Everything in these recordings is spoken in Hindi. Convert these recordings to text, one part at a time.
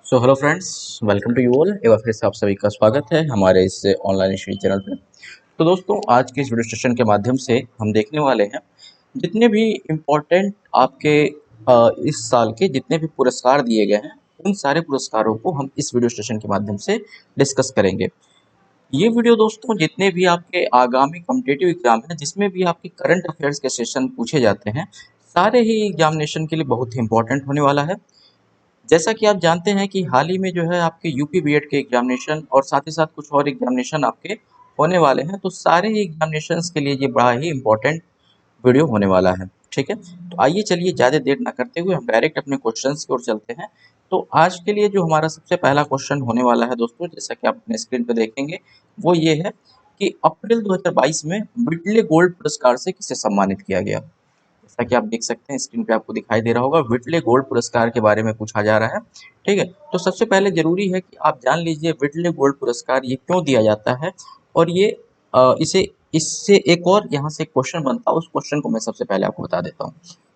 So hello friends, welcome to you all. एक बार फिर से आप सभी का स्वागत है हमारे इस ऑनलाइन स्टडी चैनल पे। तो दोस्तों, आज के इस वीडियो सेशन के माध्यम से हम देखने वाले हैं जितने भी इम्पोर्टेंट आपके इस साल के जितने भी पुरस्कार दिए गए हैं, उन सारे पुरस्कारों को हम इस वीडियो सेशन के माध्यम से डिस्कस करेंगे। ये वीडियो दोस्तों जितने भी आपके आगामी कॉम्पिटिटिव एग्जाम हैं, जिसमें भी आपके करंट अफेयर्स के सेशन पूछे जाते हैं, सारे ही एग्जामिनेशन के लिए बहुत ही इंपॉर्टेंट होने वाला है। जैसा कि आप जानते हैं कि हाल ही में जो है आपके यूपी बीएड के एग्जामिनेशन और साथ ही साथ कुछ और एग्जामिनेशन आपके होने वाले हैं, तो सारे ही एग्जामिनेशंस के लिए ये बड़ा ही इम्पोर्टेंट वीडियो होने वाला है। ठीक है, तो आइए चलिए ज़्यादा देर ना करते हुए हम डायरेक्ट अपने क्वेश्चंस की ओर चलते हैं। तो आज के लिए जो हमारा सबसे पहला क्वेश्चन होने वाला है दोस्तों, जैसा कि आप अपने स्क्रीन पर देखेंगे, वो ये है कि अप्रैल 2022 में विटले गोल्ड पुरस्कार से किसे सम्मानित किया गया। जैसा कि आप देख सकते हैं स्क्रीन पे आपको दिखाई दे रहा होगा, विटले गोल्ड पुरस्कार के बारे में पूछा जा रहा है। ठीक है, तो सबसे पहले जरूरी है कि आप जान लीजिए विटले गोल्ड पुरस्कार ये क्यों दिया जाता है, और ये इसे इससे एक और यहाँ से क्वेश्चन बनता है, उस क्वेश्चन को मैं सबसे पहले आपको बता देता हूँ।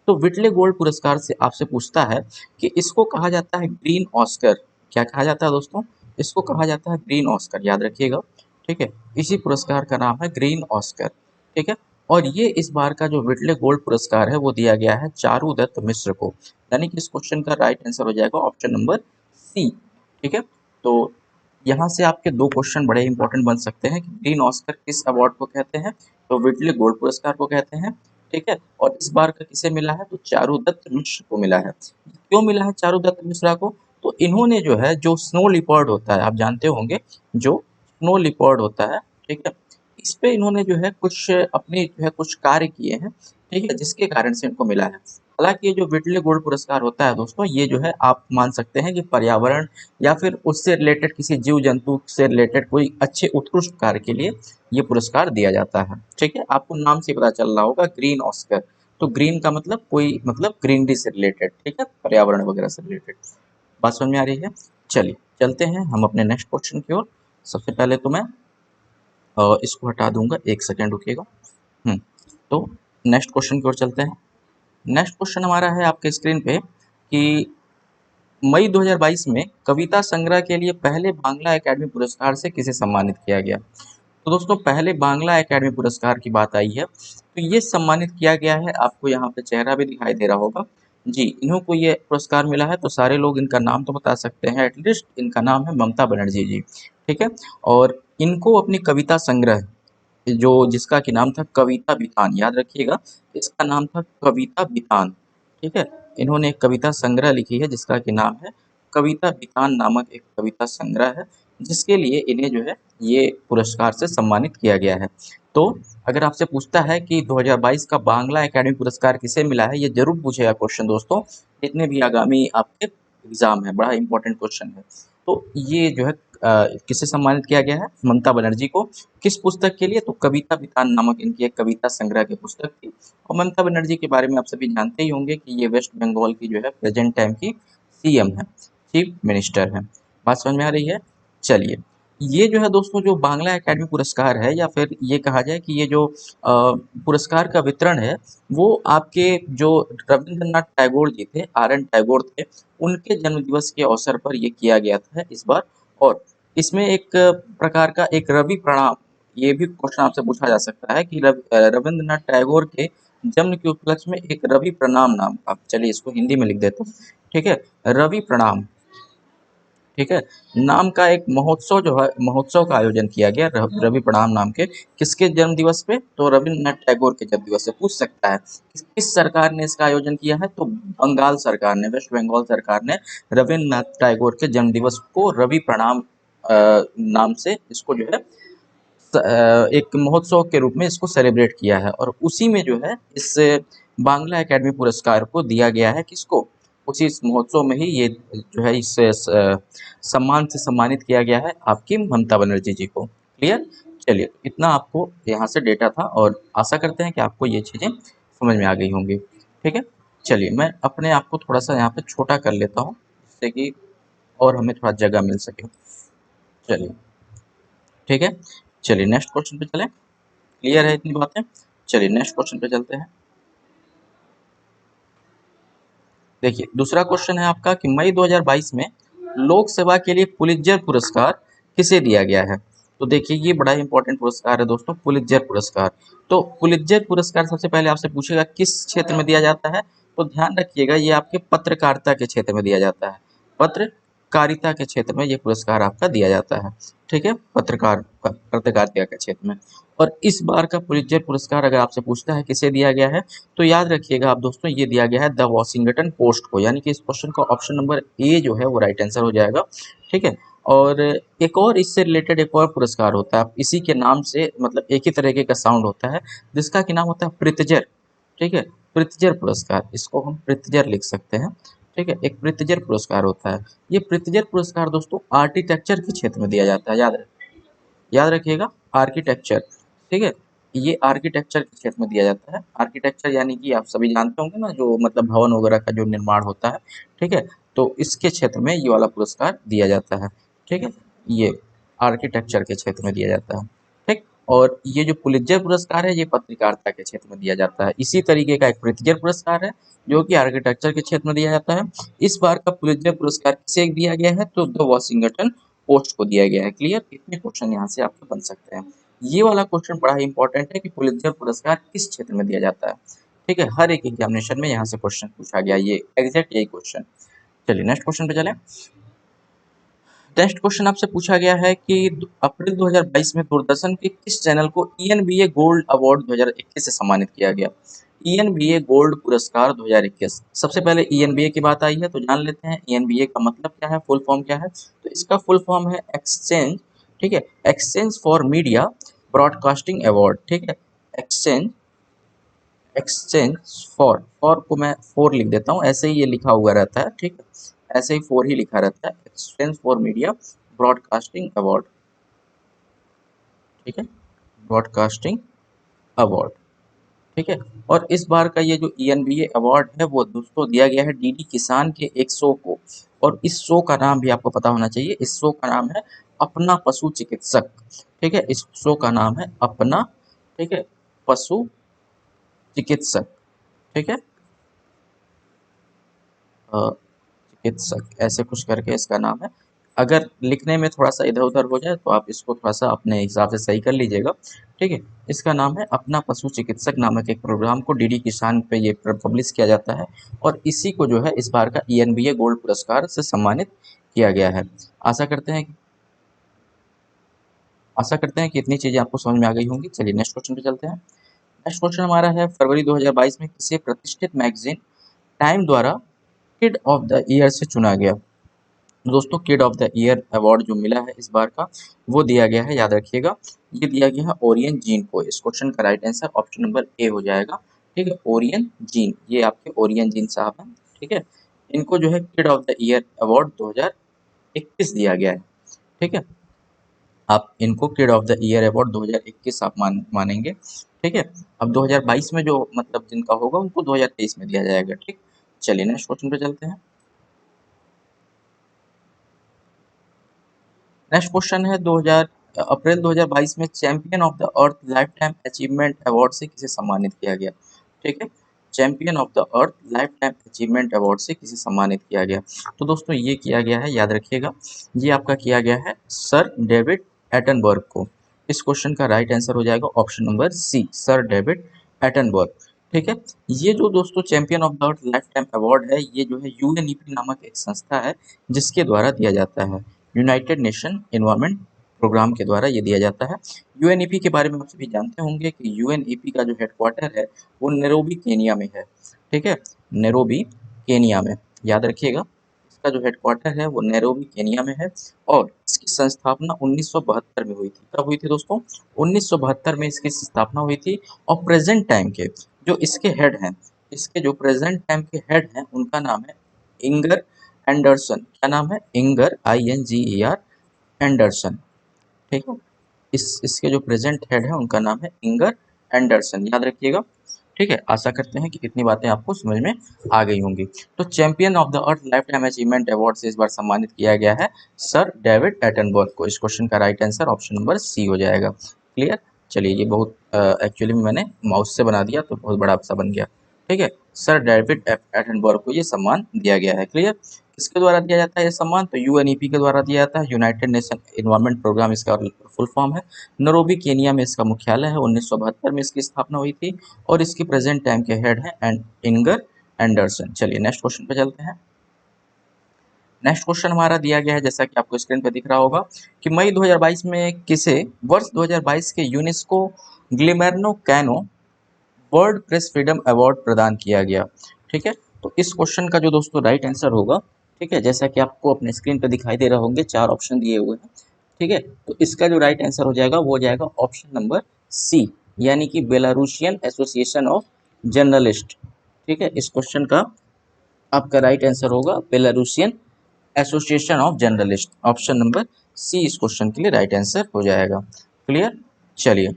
तो विटले गोल्ड पुरस्कार से आपसे पूछता है कि इसको कहा जाता है ग्रीन ऑस्कर। क्या कहा जाता है दोस्तों? इसको कहा जाता है ग्रीन ऑस्कर, याद रखिएगा। ठीक है, इसी पुरस्कार का नाम है ग्रीन ऑस्कर। ठीक है, और ये इस बार का जो विटले गोल्ड पुरस्कार है वो दिया गया है चारुदत्त मिश्र को। यानी कि इस क्वेश्चन का राइट आंसर हो जाएगा ऑप्शन नंबर सी। ठीक है, तो यहाँ से आपके दो क्वेश्चन बड़े इंपॉर्टेंट बन सकते हैं कि ग्रीन ऑस्कर किस अवार्ड को कहते हैं, तो विटले गोल्ड पुरस्कार को कहते हैं। ठीक है, और इस बार का किसे मिला है, तो चारुदत्त मिश्र को मिला है। क्यों मिला है चारुदत्त मिश्रा को? तो इन्होंने जो है, जो स्नो लिपर्ड होता है, आप जानते होंगे जो स्नो लिपर्ड होता है, ठीक है, इस पे इन्होंने जो है कुछ अपने जो है कुछ कार्य किए हैं। ठीक है, जिसके कारण से इनको मिला है। हालांकि ये जो विटले गोल्ड पुरस्कार होता है दोस्तों, ये जो है आप मान सकते हैं कि पर्यावरण या फिर उससे रिलेटेड किसी जीव जंतु से रिलेटेड कोई अच्छे उत्कृष्ट कार्य के लिए ये पुरस्कार दिया जाता है। ठीक है, आपको नाम से पता चल रहा होगा ग्रीन ऑस्कर। तो ग्रीन का मतलब कोई मतलब ग्रीनरी से रिलेटेड, ठीक है, पर्यावरण वगैरह से रिलेटेड। बात समझ में आ रही है? चलिए चलते हैं हम अपने नेक्स्ट क्वेश्चन की ओर। सबसे पहले तो मैं इसको हटा दूंगा, एक सेकेंड रुकिएगा। तो नेक्स्ट क्वेश्चन की ओर चलते हैं। नेक्स्ट क्वेश्चन हमारा है आपके स्क्रीन पे कि मई 2022 में कविता संग्रह के लिए पहले बांग्ला एकेडमी पुरस्कार से किसे सम्मानित किया गया। तो दोस्तों, पहले बांग्ला एकेडमी पुरस्कार की बात आई है, तो ये सम्मानित किया गया है, आपको यहाँ पे चेहरा भी दिखाई दे रहा होगा जी, इन्हों को ये पुरस्कार मिला है। तो सारे लोग इनका नाम तो बता सकते हैं, एटलीस्ट इनका नाम है ममता बनर्जी जी। ठीक है, और इनको अपनी कविता संग्रह जो जिसका कि नाम था कविता बितान, याद रखिएगा, इसका नाम था कविता बितान। ठीक है, इन्होंने एक कविता संग्रह लिखी है जिसका कि नाम है कविता बितान, नामक एक कविता संग्रह है, जिसके लिए इन्हें जो है ये पुरस्कार से सम्मानित किया गया है। तो अगर आपसे पूछता है कि 2022 का बांग्ला एकेडमी पुरस्कार किसे मिला है, ये जरूर पूछेगा क्वेश्चन दोस्तों, जितने भी आगामी आपके एग्जाम है, बड़ा इंपॉर्टेंट क्वेश्चन है। तो ये जो है किसे सम्मानित किया गया है, ममता बनर्जी को। किस पुस्तक के लिए, तो कविता बितान नामक इनकी एक कविता संग्रह की पुस्तक थी। और ममता बनर्जी के बारे में आप सभी जानते ही होंगे कि ये वेस्ट बंगाल की जो है प्रेजेंट टाइम की सीएम है, चीफ मिनिस्टर है। बात समझ में आ रही है? चलिए, ये जो है दोस्तों जो बांग्ला एकेडमी पुरस्कार है, या फिर ये कहा जाए कि ये जो पुरस्कार का वितरण है, वो आपके जो रविंद्रनाथ टैगोर जी थे, आर एन टैगोर थे, उनके जन्म दिवस के अवसर पर ये किया गया था इस बार। और इसमें एक प्रकार का एक रवि प्रणाम, ये भी क्वेश्चन आपसे पूछा जा सकता है कि रविंद्रनाथ टैगोर के जन्म के उपलक्ष्य में एक रवि प्रणाम नाम का, चलिए इसको हिंदी में लिख देता हूँ। ठीक है, रवि प्रणाम, ठीक है, नाम का एक महोत्सव जो है, महोत्सव का आयोजन किया गया रवि प्रणाम नाम के। किसके जन्म दिवस पे, तो रविन्द्रनाथ टैगोर के जन्म दिवस से। पूछ सकता है किस सरकार ने इसका आयोजन किया है, तो बंगाल सरकार ने, वेस्ट बंगाल सरकार ने रविन्द्रनाथ टैगोर के जन्म दिवस को रवि प्रणाम नाम से इसको जो है एक महोत्सव के रूप में इसको सेलिब्रेट किया है। और उसी में जो है इस बांग्ला एकेडमी पुरस्कार को दिया गया है, किसको, उसी इस महोत्सव में ही ये जो है इस सम्मान से सम्मानित किया गया है आपकी ममता बनर्जी जी को। क्लियर? चलिए, इतना आपको यहाँ से डेटा था, और आशा करते हैं कि आपको ये चीज़ें समझ में आ गई होंगी। ठीक है, चलिए मैं अपने आप को थोड़ा सा यहाँ पे छोटा कर लेता हूँ, जिससे कि और हमें थोड़ा जगह मिल सके। चलिए, ठीक है, चलिए नेक्स्ट क्वेश्चन पे चलें। क्लियर है इतनी बातें? चलिए नेक्स्ट क्वेश्चन पे चलते हैं। देखिए, दूसरा क्वेश्चन है आपका कि मई 2022 में लोक सेवा के लिए पुलित्जर पुरस्कार किसे दिया गया है? तो देखिए ये बड़ा इंपॉर्टेंट पुरस्कार है दोस्तों, पुलित्जर पुरस्कार। तो पुलित्जर पुरस्कार सबसे पहले आपसे पूछेगा किस क्षेत्र में दिया जाता है, तो ध्यान रखिएगा ये आपके पत्रकारिता के क्षेत्र में दिया जाता है। पत्रकारिता के क्षेत्र में ये पुरस्कार आपका दिया जाता है, ठीक है, पत्रकारिता के क्षेत्र में। और इस बार का पुलित्जर पुरस्कार अगर आपसे पूछता है किसे दिया गया है, तो याद रखिएगा आप दोस्तों, ये दिया गया है द वॉशिंगटन पोस्ट को, यानी कि इस क्वेश्चन का ऑप्शन नंबर ए जो है वो राइट आंसर हो जाएगा, ठीक है। और एक और इससे रिलेटेड एक और पुरस्कार होता है, इसी के नाम से मतलब एक ही तरीके का साउंड होता है, जिसका कि नाम होता है प्रित्जर, ठीक है, प्रित्जर पुरस्कार, इसको हम प्रित्जर लिख सकते हैं, ठीक है, एक प्रित्जर पुरस्कार होता है। ये प्रित्जर पुरस्कार दोस्तों आर्किटेक्चर के क्षेत्र में दिया जाता है, याद रखिएगा, आर्किटेक्चर, ठीक है, ये आर्किटेक्चर के क्षेत्र में दिया जाता है। आर्किटेक्चर यानी कि आप सभी जानते होंगे ना, जो मतलब भवन वगैरह का जो निर्माण होता है, ठीक है, तो इसके क्षेत्र में ये वाला पुरस्कार दिया जाता है, ठीक है, ये आर्किटेक्चर के क्षेत्र में दिया जाता है, ठीक। और ये जो पुलित्जर पुरस्कार है ये पत्रकारिता के क्षेत्र में दिया जाता है। इसी तरीके का एक प्रित्जर पुरस्कार है जो कि आर्किटेक्चर के क्षेत्र में दिया जाता है। इस बार का पुलित्जर पुरस्कार किसे दिया गया है, तो द वॉशिंगटन पोस्ट को दिया गया है। क्लियर, इतने क्वेश्चन यहाँ से आपके बन सकते हैं। ये वाला क्वेश्चन बड़ा ही इंपॉर्टेंट है कि पुलित्जर पुरस्कार किस क्षेत्र में दिया जाता है, ठीक है, हर एक एग्जामिनेशन में यहाँ से क्वेश्चन पूछा गया, ये एग्जैक्ट यही क्वेश्चन। चलिए नेक्स्ट क्वेश्चन पे चलें। नेक्स्ट क्वेश्चन आपसे पूछा गया है कि अप्रैल 2022 में दूरदर्शन के किस चैनल को ईएनबीए गोल्ड अवार्ड 2021 से सम्मानित किया गया? ईएनबीए गोल्ड पुरस्कार 2021। सबसे पहले ईएनबीए की बात आई है तो जान लेते हैं ईएनबीए का मतलब क्या है, फुल फॉर्म क्या है। तो इसका फुल फॉर्म है एक्सचेंज, ठीक है, exchange for media broadcasting award, ठीक है, एक्सचेंज, एक्सचेंज फॉर को मैं फोर लिख देता हूँ, ऐसे ही ये लिखा हुआ रहता है, ठीक है, ऐसे ही फोर ही लिखा रहता है, exchange for media broadcasting award, ठीक है, ब्रॉडकास्टिंग अवार्ड, ठीक है। और इस बार का ये जो ईएनबीए अवार्ड है वो दोस्तों दिया गया है डीडी किसान के एक शो को, और इस शो का नाम भी आपको पता होना चाहिए, इस शो का नाम है अपना पशु चिकित्सक, ठीक है, इस शो का नाम है अपना, ठीक है, पशु चिकित्सक, ठीक है, चिकित्सक ऐसे कुछ करके इसका नाम है। अगर लिखने में थोड़ा सा इधर उधर हो जाए तो आप इसको थोड़ा सा अपने हिसाब से सही कर लीजिएगा, ठीक है। इसका नाम है अपना पशु चिकित्सक नामक एक प्रोग्राम को डीडी किसान पे ये पब्लिश किया जाता है, और इसी को जो है इस बार का ईएनबीए गोल्ड पुरस्कार से सम्मानित किया गया है। आशा करते हैं आशा करते हैं कि इतनी चीज़ें आपको समझ में आ गई होंगी। चलिए नेक्स्ट क्वेश्चन पे चलते हैं। नेक्स्ट क्वेश्चन हमारा है, फरवरी 2022 में किसे प्रतिष्ठित मैगजीन टाइम द्वारा किड ऑफ द ईयर से चुना गया? दोस्तों kid of the year award जो मिला है इस बार का वो दिया गया है, याद रखिएगा, ये दिया गया है ओरियन जीन को। इस क्वेश्चन का right answer option number A हो जाएगा, ठीक है, ओरियन जीन, ये आपके ओरियन जीन साहब हैं, ठीक है, इनको जो है kid of the year award 2021 दिया गया है, ठीक है, आप इनको kid of the year award 2021 आप मानेंगे, ठीक है। अब 2022 में जो मतलब जिनका होगा उनको 2023 में दिया जाएगा, ठीक। चलिए नेक्स्ट क्वेश्चन पे चलते हैं। नेक्स्ट क्वेश्चन है 2000 अप्रैल 2022 में champion of the earth life time achievement award से किसे सम्मानित किया गया, ठीक है, champion of the earth life time achievement award से किसे सम्मानित किया गया? तो दोस्तों ये किया गया है, याद रखिएगा, ये आपका किया गया है सर डेविड एटनबर्ग को। इस क्वेश्चन का राइट आंसर हो जाएगा option number C, sir David Attenborough, ठीक है। ये जो दोस्तों champion of the earth lifetime award है ये जो है यूएनईपी नामक एक संस्था है जिसके द्वारा दिया जाता है, यूनाइटेड नेशन एनवायरनमेंट प्रोग्राम के द्वारा ये दिया जाता है। यूएनईपी के बारे में आप सभी जानते होंगे कि यूएनईपी का जो हेडक्वार्टर है वो नैरोबी केनिया में है, ठीक है, नैरोबी केनिया में, याद रखिएगा, इसका जो हेडक्वार्टर है वो नैरोबी केनिया में है। और इसकी संस्थापना 1972 में हुई थी। कब हुई थी दोस्तों? 1972 में इसकी स्थापना हुई थी। और प्रेजेंट टाइम के जो इसके हेड हैं, इसके जो प्रेजेंट टाइम के हेड हैं उनका नाम है इंगर एंडरसन। क्या नाम है? इंगर, INGER एंडरसन, ठीक है। इसके जो प्रेजेंट हेड है उनका नाम है इंगर एंडरसन, याद रखिएगा, ठीक है। आशा करते हैं कि इतनी बातें आपको समझ में आ गई होंगी। तो champion of the earth life time achievement award से इस बार सम्मानित किया गया है सर डेविड एटनबर्ग को। इस क्वेश्चन का right answer option number C हो जाएगा। क्लियर। चलिए ये बहुत एक्चुअली में मैंने माउस से बना दिया तो बहुत बड़ा सा बन गया, ठीक है। सर डेविड एटनबर्ग को ये सम्मान दिया गया है। क्लियर। किसके द्वारा दिया जाता है ये सम्मान? तो यूएनईपी के द्वारा दिया जाता है, यूनाइटेड नेशन इन्वायरमेंट प्रोग्राम इसका फुल फॉर्म है। नैरोबी केनिया में इसका मुख्यालय है, 1972 में इसकी स्थापना हुई थी और इसकी प्रेजेंट टाइम के हेड है इंगर एंडरसन। चलिए नेक्स्ट क्वेश्चन पे चलते हैं। नेक्स्ट क्वेश्चन हमारा दिया गया है जैसा कि आपको स्क्रीन पे दिख रहा होगा कि मई 2022 में किसे वर्ष 2022 के UNESCO Guillermo Cano world press freedom award प्रदान किया गया? ठीक है। तो इस क्वेश्चन का जो दोस्तों राइट आंसर होगा, ठीक है, जैसा कि आपको अपने स्क्रीन पे दिखाई दे रहे होंगे, 4 ऑप्शन दिए हुए हैं। ठीक है। तो इसका जो राइट आंसर हो जाएगा वो हो जाएगा ऑप्शन नंबर सी, यानी कि बेलारूसियन एसोसिएशन ऑफ जर्नलिस्ट। ठीक है। इस क्वेश्चन का आपका राइट आंसर होगा Belarusian association of journalist. Option number C इस क्वेश्चन के लिए राइट आंसर हो जाएगा। क्लियर। चलिए,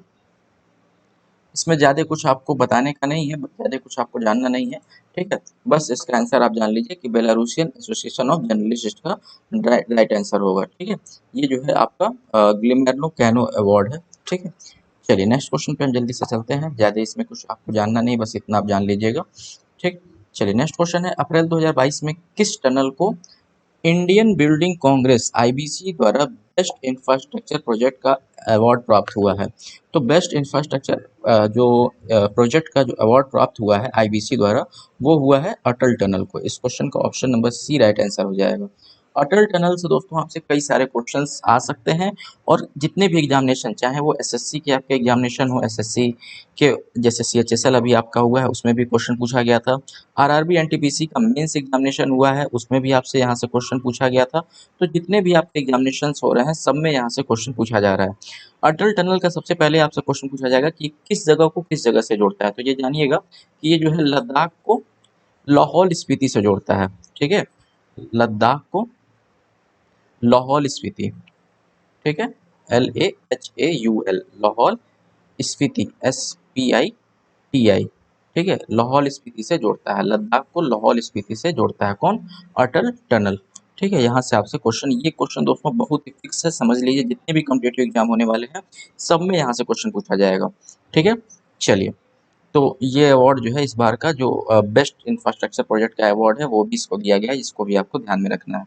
इसमें ज़्यादा कुछ आपको बताने का नहीं है, ज़्यादा कुछ आपको जानना नहीं है। ठीक है। बस इसका आंसर आप जान लीजिए कि बेलारूसियन एसोसिएशन ऑफ जर्नलिस्ट इसका राइट आंसर होगा। ठीक है। ये जो है आपका ग्लिमेर्नो कैनो अवार्ड है। ठीक है। चलिए नेक्स्ट क्वेश्चन पे हम जल्दी से चलते हैं, ज़्यादा इसमें कुछ आपको जानना नहीं, बस इतना आप जान लीजिएगा। ठीक। चलिए नेक्स्ट क्वेश्चन है, अप्रैल 2022 में किस टनल को इंडियन बिल्डिंग कांग्रेस आईबीसी द्वारा बेस्ट इंफ्रास्ट्रक्चर प्रोजेक्ट का अवार्ड प्राप्त हुआ है? तो बेस्ट इंफ्रास्ट्रक्चर जो प्रोजेक्ट का जो अवार्ड प्राप्त हुआ है आईबीसी द्वारा, वो हुआ है अटल टनल को। इस क्वेश्चन का option number C right answer हो जाएगा। अटल टनल से दोस्तों आपसे कई सारे क्वेश्चंस आ सकते हैं, और जितने भी एग्जामिनेशन, चाहे वो एसएससी के आपके एग्जामिनेशन हो, एसएससी के जैसे सीएचएसएल अभी आपका हुआ है उसमें भी क्वेश्चन पूछा गया था, आरआरबी एनटीपीसी का मेंस एग्जामिनेशन हुआ है उसमें भी आपसे यहाँ से क्वेश्चन पूछा गया था। तो जितने भी आपके एग्जामिनेशन हो रहे हैं सब में यहाँ से क्वेश्चन पूछा जा रहा है। अटल टनल का सबसे पहले आपसे क्वेश्चन पूछा जाएगा कि किस जगह को किस जगह से जोड़ता है। तो ये जानिएगा कि ये जो है लद्दाख को लाहौल स्पीति से जोड़ता है। ठीक है। लद्दाख को लाहौल स्पीति। ठीक है। LAHAUL Lahaul Spiti SPITI। ठीक है। लाहौल स्पीति से जोड़ता है, लद्दाख को लाहौल स्पीति से जोड़ता है कौन? अटल टनल। ठीक है। यहाँ से आपसे क्वेश्चन, ये क्वेश्चन दोस्तों बहुत ही फिक्स है, समझ लीजिए जितने भी कॉम्पिटिटिव एग्जाम होने वाले हैं सब में यहाँ से क्वेश्चन पूछा जाएगा। ठीक है। चलिए, तो ये अवार्ड जो है इस बार का जो बेस्ट इंफ्रास्ट्रक्चर प्रोजेक्ट का अवार्ड है वो भी इसको दिया गया है, इसको भी आपको ध्यान में रखना है।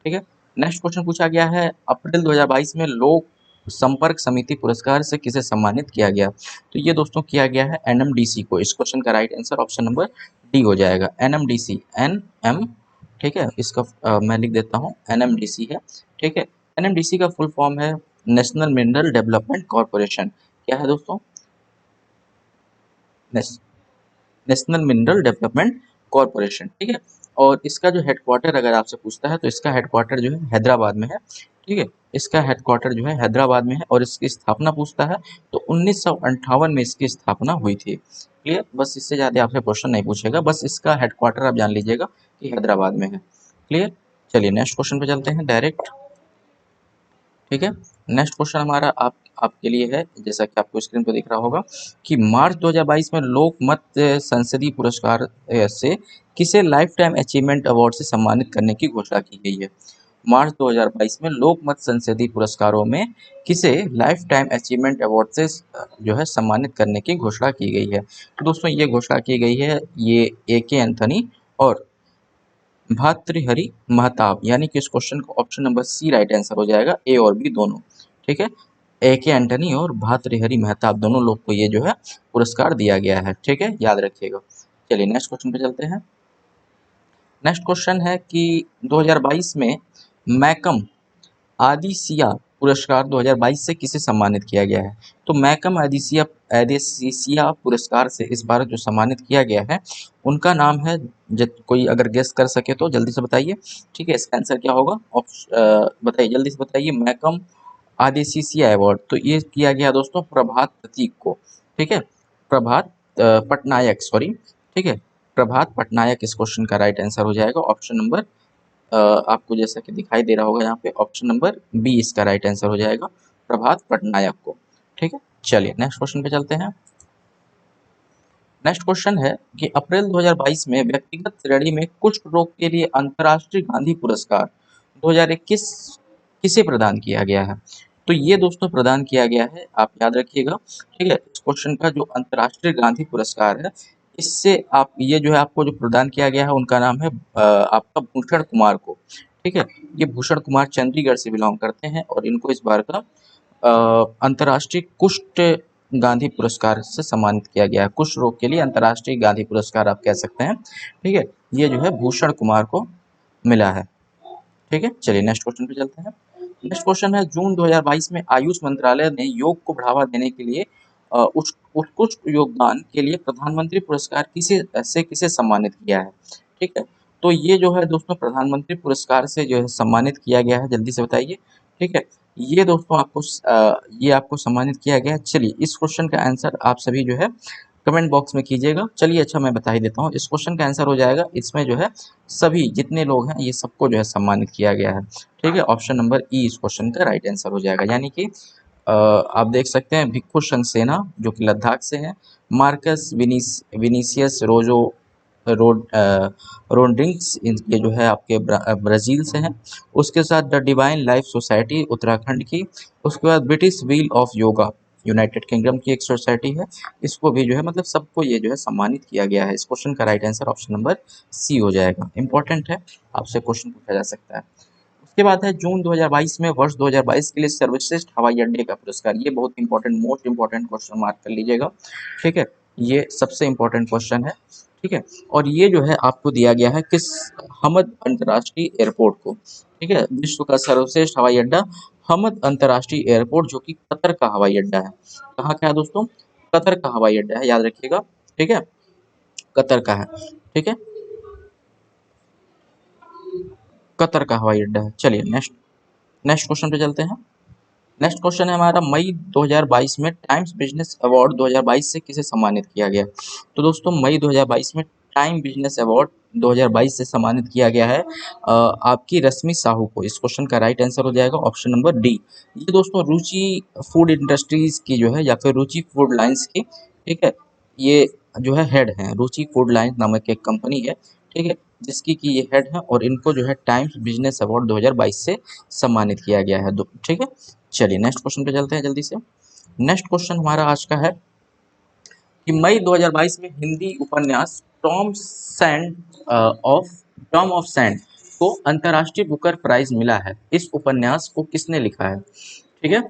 ठीक है। नेक्स्ट क्वेश्चन पूछा गया है, अप्रैल 2022 में लोक संपर्क समिति पुरस्कार से किसे सम्मानित किया गया? तो ये दोस्तों किया गया है एनएमडीसी को। इस क्वेश्चन का right answer option number D हो जाएगा, एनएमडीसी। एनएम, ठीक है, इसका मैं लिख देता हूँ, एनएमडीसी है। ठीक है। एनएमडीसी का फुल फॉर्म है नेशनल मिनरल डेवलपमेंट कॉरपोरेशन। क्या है दोस्तों? National mineral development corporation. ठीक है। और इसका जो हेडक्वार्टर अगर आपसे पूछता है तो इसका हेडक्वार्टर जो है हैदराबाद में है। ठीक है। इसका हेडक्वार्टर जो है हैदराबाद में है, और इसकी स्थापना पूछता है तो 1958 में इसकी स्थापना हुई थी। क्लियर। बस इससे ज़्यादा आपसे क्वेश्चन नहीं पूछेगा, बस इसका हेडक्वार्टर आप जान लीजिएगा कि हैदराबाद में है। क्लियर। चलिए नेक्स्ट क्वेश्चन पे चलते हैं डायरेक्ट। ठीक है। नेक्स्ट क्वेश्चन हमारा आपके लिए है, जैसा कि आपको स्क्रीन पर दिख रहा होगा कि मार्च 2022 में लोकमत संसदीय पुरस्कार से किसे लाइफ टाइम अचीवमेंट अवार्ड से सम्मानित करने की घोषणा की गई है? मार्च 2022 में लोकमत संसदीय पुरस्कारों में किसे लाइफ टाइम अचीवमेंट अवार्ड से जो है सम्मानित करने की घोषणा की गई है? तो दोस्तों ये घोषणा की गई है ये AK एंथनी और भातृहरि महताब, यानी कि इस क्वेश्चन का option number C right answer हो जाएगा, ए और बी दोनों। ठीक है। AK एंटनी और भातृहरि मेहताब दोनों लोग को ये जो है पुरस्कार दिया गया है। ठीक है, याद रखिएगा। चलिए नेक्स्ट क्वेश्चन पे चलते हैं। नेक्स्ट क्वेश्चन है कि 2022 में मैकम आदिसिया पुरस्कार 2022 से किसे सम्मानित किया गया है? तो मैकम आदिसिया पुरस्कार से इस बार जो सम्मानित किया गया है उनका नाम है, कोई अगर गेस कर सके तो जल्दी से बताइए। ठीक है। इसका आंसर क्या होगा? बताइए, जल्दी से बताइए। मैकम आदिसिया अवार्ड, तो ये किया गया दोस्तों प्रभात प्रतीक को। ठीक है। प्रभात पटनायक, सॉरी। ठीक है। प्रभात पटनायक इस क्वेश्चन का राइट आंसर हो जाएगा। ऑप्शन नंबर आपको जैसा कि दिखाई दे रहा होगा यहाँ पे, ऑप्शन नंबर बी इसका राइट आंसर हो जाएगा, प्रभात पटनायक को। ठीक है। चलिए नेक्स्ट क्वेश्चन पे चलते हैं। नेक्स्ट क्वेश्चन है कि अप्रैल 2022 में व्यक्तिगत श्रेणी में कुष्ठ रोग के लिए अंतर्राष्ट्रीय गांधी पुरस्कार 2021 किसे प्रदान किया गया है? तो ये दोस्तों प्रदान किया गया है, आप याद रखिएगा। ठीक है। इस क्वेश्चन का जो अंतर्राष्ट्रीय गांधी पुरस्कार है इससे आप ये जो है आपको जो प्रदान किया गया है उनका नाम है आपका भूषण कुमार को। ठीक है, ये भूषण कुमार चंडीगढ़ से बिलोंग करते हैं और इनको इस बार का अंतर्राष्ट्रीय कुष्ठ गांधी पुरस्कार से सम्मानित किया गया है। कुष्ठ रोग के लिए अंतर्राष्ट्रीय गांधी पुरस्कार आप कह सकते हैं। ठीक है, ये जो है भूषण कुमार को मिला है। ठीक है, चलिए नेक्स्ट क्वेश्चन पे चलते हैं। नेक्स्ट क्वेश्चन है, जून 2022 में आयुष मंत्रालय ने योग को बढ़ावा देने के लिए उत्कृष्ट योगदान के लिए प्रधानमंत्री पुरस्कार किसे सम्मानित किया है। ठीक है, तो ये जो है दोस्तों प्रधानमंत्री पुरस्कार से जो है सम्मानित किया गया है, जल्दी से बताइए। ठीक है, ये दोस्तों ये आपको सम्मानित किया गया है। चलिए इस क्वेश्चन का आंसर आप सभी जो है कमेंट बॉक्स में कीजिएगा। चलिए अच्छा मैं बता ही देता हूँ, इस क्वेश्चन का आंसर हो जाएगा, इसमें जो है सभी जितने लोग हैं ये सबको जो है सम्मानित किया गया है। ठीक है, ऑप्शन नंबर ई इस क्वेश्चन का राइट आंसर हो जाएगा। यानी कि आप देख सकते हैं भिक्खु संसेना जो कि लद्दाख से है, मार्कस विनीसियस रोजो रोड्रिग्स ये जो है आपके ब्राज़ील से हैं। उसके साथ the divine life society Uttarakhand की। उसके बाद British wheel of yoga United kingdom की एक सोसाइटी है। इसको भी जो है मतलब सबको ये जो है सम्मानित किया गया है। इस क्वेश्चन का right answer option number C हो जाएगा। इंपॉर्टेंट है, आपसे क्वेश्चन पूछा जा सकता है। उसके बाद है जून 2022 में वर्ष 2022 के लिए सर्वश्रेष्ठ हवाई अड्डे का पुरस्कार। ये बहुत important, most important question mark कर लीजिएगा। ठीक है, ये सबसे इंपॉर्टेंट क्वेश्चन है। ठीक है, और ये जो है आपको दिया गया है किस हमद अंतर्राष्ट्रीय एयरपोर्ट को। ठीक है, विश्व का सर्वश्रेष्ठ हवाई अड्डा हमद अंतर्राष्ट्रीय एयरपोर्ट जो कि कतर का हवाई अड्डा है। कहाँ का है दोस्तों? कतर का हवाई अड्डा है, याद रखिएगा। ठीक है, कतर का है। ठीक है, कतर का हवाई अड्डा है। चलिए नेक्स्ट नेक्स्ट क्वेश्चन पे चलते हैं। नेक्स्ट क्वेश्चन है हमारा, मई 2022 में टाइम्स बिजनेस अवार्ड 2022 से किसे सम्मानित किया गया। तो दोस्तों मई 2022 में टाइम बिजनेस अवार्ड 2022 से सम्मानित किया गया है आपकी रश्मि साहू को। इस क्वेश्चन का राइट आंसर हो जाएगा ऑप्शन नंबर डी। ये दोस्तों रुचि फूड इंडस्ट्रीज की जो है या फिर रुचि फूड लाइन्स की। ठीक है, ये जो है हेड है, रुचि फूड लाइन्स नामक एक कंपनी है। ठीक है, जिसकी कि ये हेड है और इनको जो है टाइम्स बिजनेस अवार्ड 2022 से सम्मानित किया गया है। ठीक है, चलिए नेक्स्ट क्वेश्चन पे चलते हैं जल्दी से। नेक्स्ट क्वेश्चन हमारा आज का है कि मई 2022 में हिंदी उपन्यास टॉम ऑफ सैंड को अंतर्राष्ट्रीय बुकर प्राइज मिला है। इस उपन्यास को किसने लिखा है। ठीक है,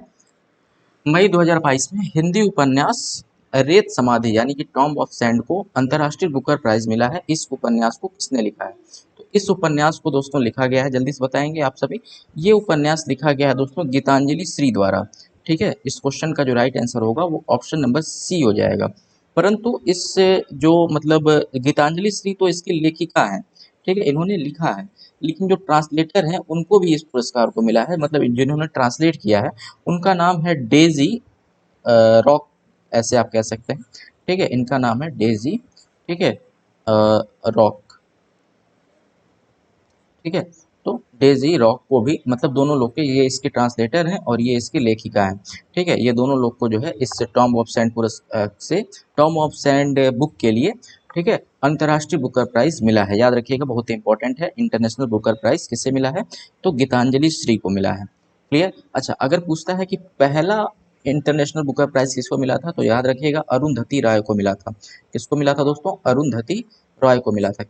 मई 2022 में हिंदी उपन्यास रेत समाधि यानी कि टॉम ऑफ सैंड को अंतर्राष्ट्रीय बुकर प्राइज मिला है। इस उपन्यास को किसने लिखा है। तो इस उपन्यास को दोस्तों लिखा गया है, जल्दी से बताएंगे आप सभी। ये उपन्यास लिखा गया है दोस्तों गीतांजलि श्री द्वारा। ठीक है, इस क्वेश्चन का जो राइट आंसर होगा वो ऑप्शन नंबर सी हो जाएगा। परंतु इस जो मतलब गीतांजलि श्री तो इसकी लेखिका है। ठीक है, इन्होंने लिखा है, लेकिन जो ट्रांसलेटर हैं उनको भी इस पुरस्कार को मिला है। मतलब जिन्होंने ट्रांसलेट किया है उनका नाम है डेजी रॉक, ऐसे आप कह सकते हैं। ठीक है, इनका नाम है डेजी। ठीक है, रॉक। ठीक है, तो डेजी रॉक को भी मतलब दोनों लोग के, ये इसके ट्रांसलेटर हैं और ये इसकी लेखिका हैं। ठीक है, ये दोनों लोग को जो है इस टॉम ऑफ सैंड से टॉम ऑफ सैंड बुक के लिए ठीक है अंतर्राष्ट्रीय बुकर प्राइज मिला है। याद रखिएगा, बहुत इंपॉर्टेंट है। इंटरनेशनल बुकर प्राइज किससे मिला है, तो गीतांजलि श्री को मिला है। क्लियर। अच्छा, अगर पूछता है कि पहला इंटरनेशनल बुकर प्राइज किसको मिला था, तो याद रखिएगा अरुंधति राय को मिला था। किसको मिला था दोस्तों, अरुंधति रॉय को मिला था।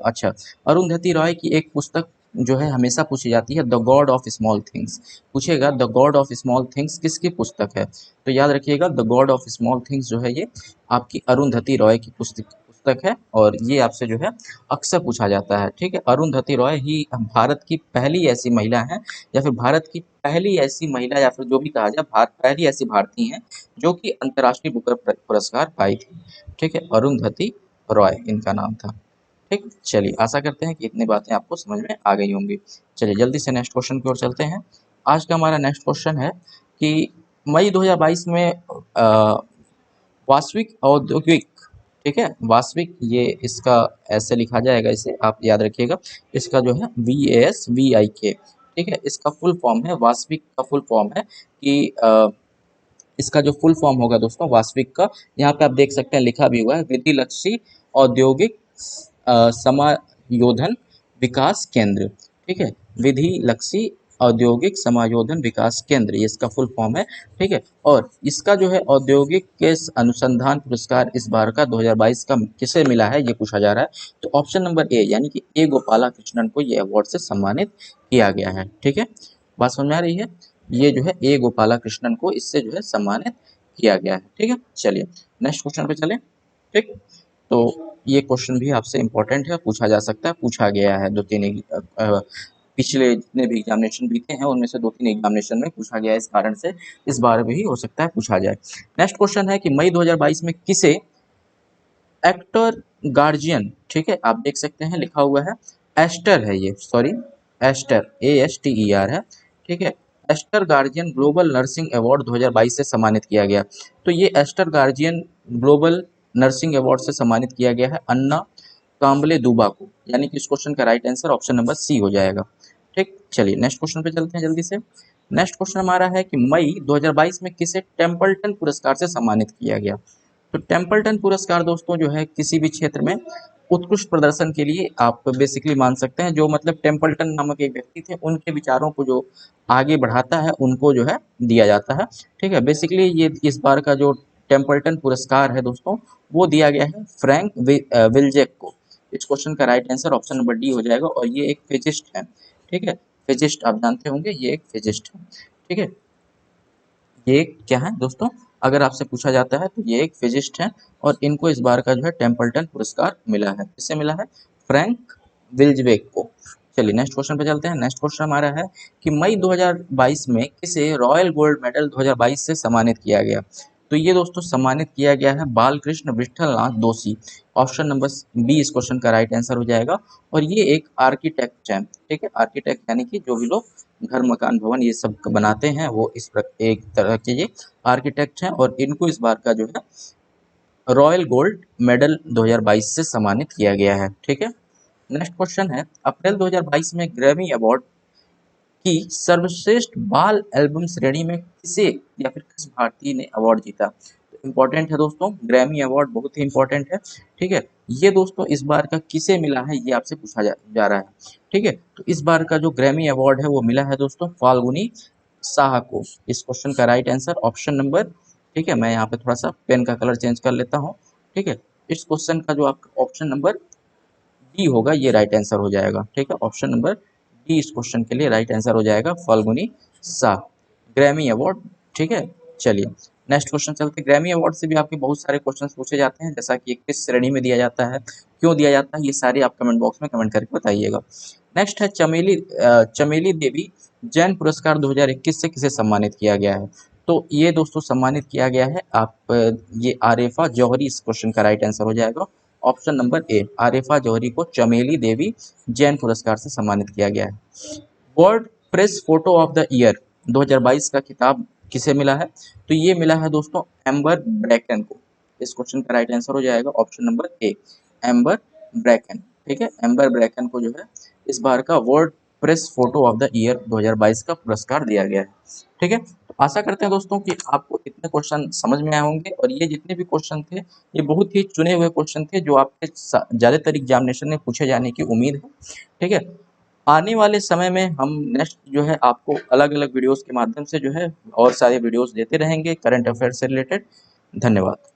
अच्छा, अरुंधति रॉय की एक पुस्तक जो है हमेशा पूछी जाती है, the God of Small Things. पूछेगा the God of Small Things किसकी पुस्तक है, तो याद रखिएगा the God of Small Things जो है ये आपकी अरुंधति रॉय की पुस्तक है और ये आपसे जो है अक्सर पूछा जाता है। ठीक है, अरुंधति रॉय ही भारत की पहली ऐसी महिला है या फिर भारत की पहली ऐसी महिला या फिर जो भी कहा जाए पहली ऐसी भारतीय हैं जो कि अंतर्राष्ट्रीय बुकर पुरस्कार पाई थी। ठीक है, अरुंधति रॉय इनका नाम था। ठीक, चलिए आशा करते हैं कि इतनी बातें आपको समझ में आ गई होंगी। चलिए जल्दी से नेक्स्ट क्वेश्चन की ओर चलते हैं। आज का हमारा नेक्स्ट क्वेश्चन है कि मई 2022 में वास्तविक औद्योगिक, ठीक है, वास्तविक ये इसका ऐसे लिखा जाएगा, इसे आप याद रखिएगा। इसका जो है VASVIK। ठीक है, इसका फुल फॉर्म है, वास्तविक का फुल फॉर्म है कि इसका जो फुल फॉर्म होगा दोस्तों वास्तविक का, यहाँ पे आप देख सकते हैं लिखा भी हुआ है, विधि लक्षी औद्योगिक समायोधन विकास केंद्र। ठीक है, विधि लक्षी औद्योगिक समायोजन विकास केंद्र, ये इसका फुल फॉर्म है। ठीक है, और इसका जो है औद्योगिक के अनुसंधान पुरस्कार इस बार का 2022 का किसे मिला है, ये पूछा जा रहा है। तो ऑप्शन नंबर ए यानी कि ए गोपाला कृष्णन को ये अवार्ड से सम्मानित किया गया है। ठीक है, बात समझ में आ रही है। ये जो है ए गोपाला कृष्णन को इससे जो है सम्मानित किया गया है। ठीक है, चलिए नेक्स्ट क्वेश्चन पे चलें। ठीक, तो ये क्वेश्चन भी आपसे इम्पोर्टेंट है, पूछा जा सकता है, पूछा गया है दो तीन पिछले जितने भी एग्जामिनेशन बीते हैं उनमें से दो तीन एग्जामिनेशन में पूछा गया है, इस कारण से इस बार भी हो सकता है पूछा जाए। नेक्स्ट क्वेश्चन है कि मई 2022 में किसे एक्टर गार्जियन, ठीक है आप देख सकते हैं लिखा हुआ है एस्टर है, ये सॉरी एस्टर ASTER है। ठीक है, Aster guardian global nursing award 2022 से सम्मानित किया गया। तो ये Aster guardian global nursing award से सम्मानित किया गया है अन्ना काम्बले दुबा को, यानी कि इस क्वेश्चन का right answer option number C हो जाएगा। ठीक, चलिए नेक्स्ट क्वेश्चन पे चलते हैं जल्दी से। नेक्स्ट क्वेश्चन हमारा है कि मई 2022 में किसे टेम्पल्टन पुरस्कार से सम्मानित किया गया। तो टेम्पल्टन पुरस्कार दोस्तों जो है किसी भी क्षेत्र में उत्कृष्ट प्रदर्शन के लिए आप बेसिकली मान सकते हैं, जो मतलब टेम्पल्टन नामक एक व्यक्ति थे उनके विचारों को जो आगे बढ़ाता है उनको जो है दिया जाता है। ठीक है, बेसिकली ये इस बार का जो टेम्पल्टन पुरस्कार है दोस्तों वो दिया गया है फ्रैंक विल्जेक को। इस क्वेश्चन का right answer option number D हो जाएगा, और ये एक फिजिस्ट है। ठीक है, फिजिस्ट आप जानते होंगे, ये एक फिजिस्ट है। ठीक है, ये क्या है दोस्तों, अगर आपसे पूछा जाता है तो ये एक फिजिस्ट हैं, और इनको इस बार का जो है टेम्पल्टन पुरस्कार मिला है। किससे मिला है, फ्रैंक विल्जबेक को। चलिए नेक्स्ट क्वेश्चन पे चलते हैं। नेक्स्ट क्वेश्चन हमारा है कि मई 2022 में किसे रॉयल गोल्ड मेडल 2022 से सम्मानित किया गया। तो ये दोस्तों सम्मानित किया गया है बालकृष्ण विठलनाथ दोषी। ऑप्शन नंबर बी इस क्वेश्चन का राइट आंसर हो जाएगा, और ये एक आर्किटेक्ट है। ठीक है, आर्किटेक्ट यानी कि जो भी लोग घर मकान भवन ये सब बनाते हैं वो एक तरह के ये आर्किटेक्ट हैं, और इनको इस बार का जो है रॉयल गोल्ड मेडल 2022 से सम्मानित किया गया है। ठीक है, नेक्स्ट क्वेश्चन है अप्रैल 2022 में ग्रैमी अवार्ड की सर्वश्रेष्ठ बाल एल्बम श्रेणी में किसे या फिर किस भारतीय ने अवार्ड जीता। तो इम्पोर्टेंट है दोस्तों, ग्रैमी अवार्ड बहुत ही इंपॉर्टेंट है। ठीक है, ये दोस्तों इस बार का किसे मिला है ये आपसे पूछा जा रहा है। ठीक है, तो इस बार का जो ग्रैमी अवार्ड है वो मिला है दोस्तों फाल्गुनी साहा को। इस क्वेश्चन का राइट आंसर ऑप्शन नंबर, ठीक है मैं यहाँ पे थोड़ा सा पेन का कलर चेंज कर लेता हूँ। ठीक है, इस क्वेश्चन का जो आपका ऑप्शन नंबर डी होगा ये राइट आंसर हो जाएगा। ठीक है, ऑप्शन नंबर डी इस क्वेश्चन के लिए राइट आंसर हो जाएगा, फाल्गुनी शाह ग्रैमी अवार्ड। ठीक है, चलिए नेक्स्ट क्वेश्चन चलते हैं। ग्रैमी अवार्ड से भी आपके बहुत सारे क्वेश्चन पूछे जाते हैं, जैसा कि किस श्रेणी में दिया जाता है, क्यों दिया जाता है, ये सारे आप कमेंट बॉक्स में कमेंट करके बताइएगा। नेक्स्ट है चमेली देवी जैन पुरस्कार 2021 से किसे सम्मानित किया गया है। तो ये दोस्तों सम्मानित किया गया है ये आरिफा जौहरी, इस क्वेश्चन का राइट आंसर हो जाएगा ऑप्शन नंबर ए। आरिफा जौहरी को चमेली देवी जैन पुरस्कार से सम्मानित किया गया है। World press photo of the year 2022 का खिताब किसे मिला है। तो ये मिला है दोस्तों एम्बर ब्रैकन को। इस क्वेश्चन का राइट आंसर हो जाएगा option number A, amber Bracon. ठीक है, एम्बर ब्रैकन को जो है इस बार का world press photo of the year 2022 का पुरस्कार दिया गया है। ठीक है, तो आशा करते हैं दोस्तों कि आपको इतने क्वेश्चन समझ में आए होंगे, और ये जितने भी क्वेश्चन थे ये बहुत ही चुने हुए क्वेश्चन थे जो आपके ज़्यादातर एग्जामिनेशन में पूछे जाने की उम्मीद है। ठीक है, आने वाले समय में हम नेक्स्ट जो है आपको अलग अलग वीडियोस के माध्यम से जो है और सारे वीडियोस देते रहेंगे करंट अफेयर से रिलेटेड। धन्यवाद।